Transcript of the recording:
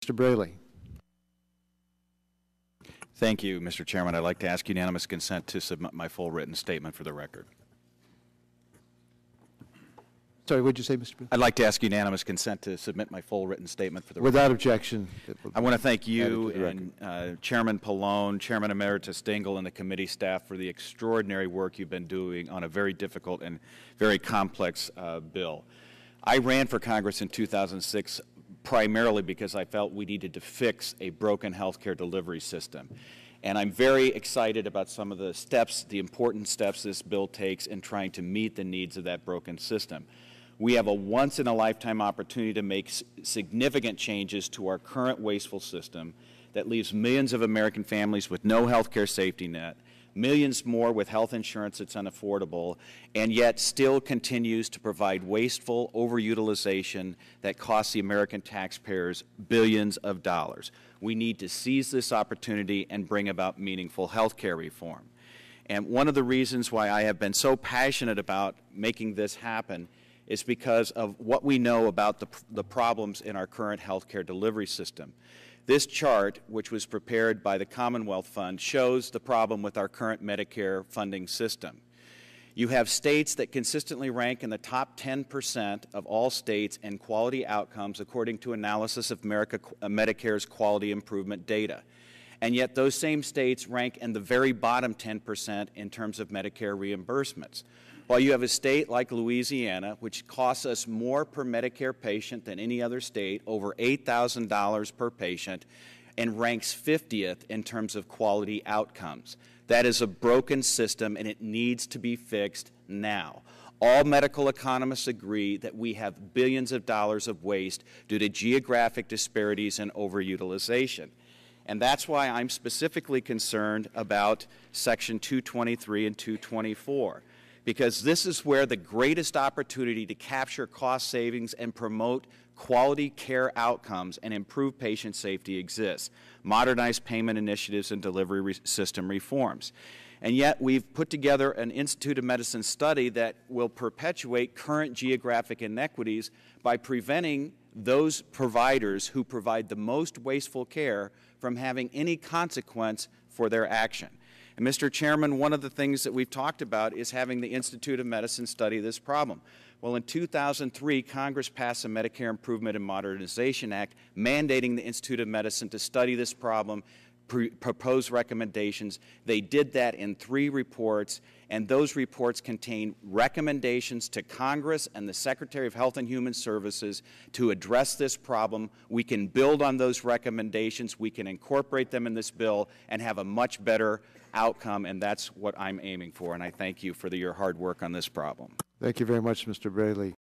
Mr. Braley. Thank you, Mr. Chairman. I'd like to ask unanimous consent to submit my full written statement for the record. Sorry, what did you say, Mr. Braley? I'd like to ask unanimous consent to submit my full written statement for the record. Without objection. I want to thank you and Chairman Pallone, Chairman Emeritus Dingell, and the committee staff for the extraordinary work you've been doing on a very difficult and very complex bill. I ran for Congress in 2006 primarily because I felt we needed to fix a broken healthcare delivery system. And I'm very excited about some of the steps, the important steps this bill takes in trying to meet the needs of that broken system. We have a once-in-a-lifetime opportunity to make significant changes to our current wasteful system that leaves millions of American families with no health care safety net, millions more with health insurance that's unaffordable, and yet still continues to provide wasteful overutilization that costs the American taxpayers billions of dollars. We need to seize this opportunity and bring about meaningful health care reform. And one of the reasons why I have been so passionate about making this happen is because of what we know about the problems in our current health care delivery system. This chart, which was prepared by the Commonwealth Fund, shows the problem with our current Medicare funding system. You have states that consistently rank in the top 10% of all states in quality outcomes according to analysis of Medicare's quality improvement data. And yet those same states rank in the very bottom 10% in terms of Medicare reimbursements. While you have a state like Louisiana, which costs us more per Medicare patient than any other state, over $8,000 per patient, and ranks 50th in terms of quality outcomes. That is a broken system, and it needs to be fixed now. All medical economists agree that we have billions of dollars of waste due to geographic disparities and overutilization. And that's why I'm specifically concerned about Section 223 and 224. Because this is where the greatest opportunity to capture cost savings and promote quality care outcomes and improve patient safety exists. Modernize payment initiatives and delivery system reforms. And yet we've put together an Institute of Medicine study that will perpetuate current geographic inequities by preventing those providers who provide the most wasteful care from having any consequence for their action. And Mr. Chairman, one of the things that we've talked about is having the Institute of Medicine study this problem. Well, in 2003, Congress passed the Medicare Improvement and Modernization Act, mandating the Institute of Medicine to study this problem, propose recommendations. They did that in 3 reports, and those reports contain recommendations to Congress and the Secretary of Health and Human Services to address this problem. We can build on those recommendations. We can incorporate them in this bill and have a much better outcome, and that's what I'm aiming for, and I thank you for your hard work on this problem. Thank you very much, Mr. Braley.